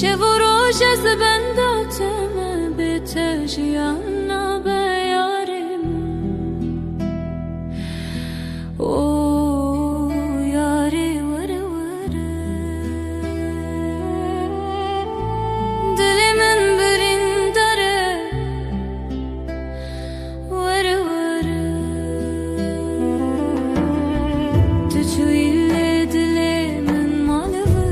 شب و روز از بنداتم به تجیان بیارم او یاری وره وره دل من برین داره وره وره تو توی دل من مالوه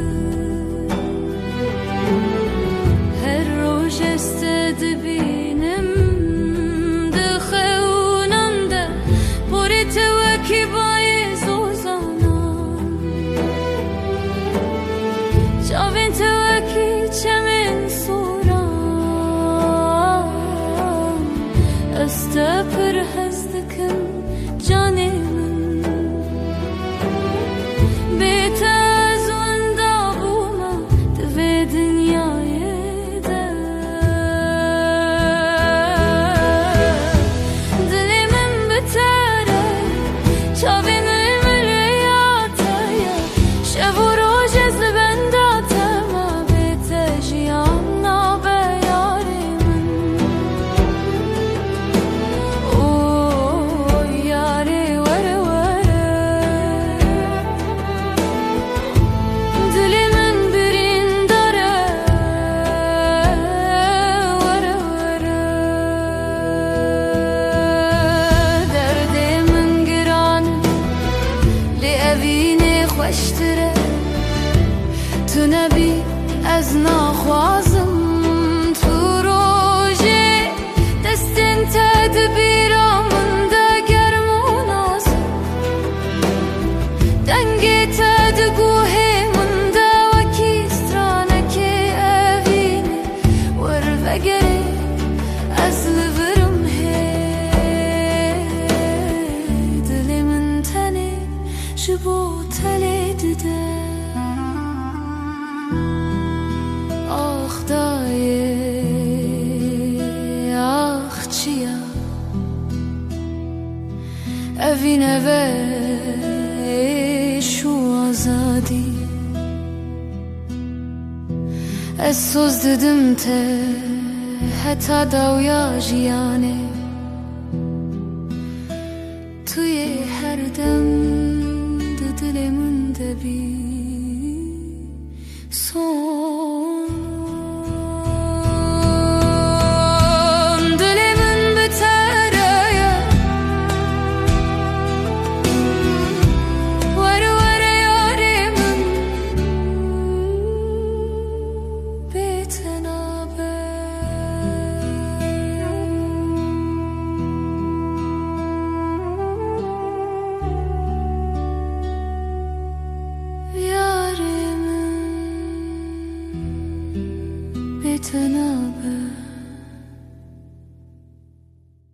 هر روز استد بینم دخونم ده پوری توکی بای زوزانم جاوین توکی چمن سورم استپر هزدکم جانی من بیت از وندا بوما دوی دنیای ده دلی من بتره چاوین المریاتای شب و روز از بنداتم بیت جیان بیاری من او یاری وره وره دلی من برین داره وره وره درد من گران لی اوینه خوشتره تو نبی از ناخوازم تو روژه دستین تدبیرامون ده گرمون آزم دنگی تدگوه من ده وکیسترانه اوینه ور وگره از لورم هی دل من تنه شبو تله دیده آخ دایه آخ چیا اوینه و شو آزادی از سوز ددم ته حتی داویا جیانه توی هر دم دو دل من دبی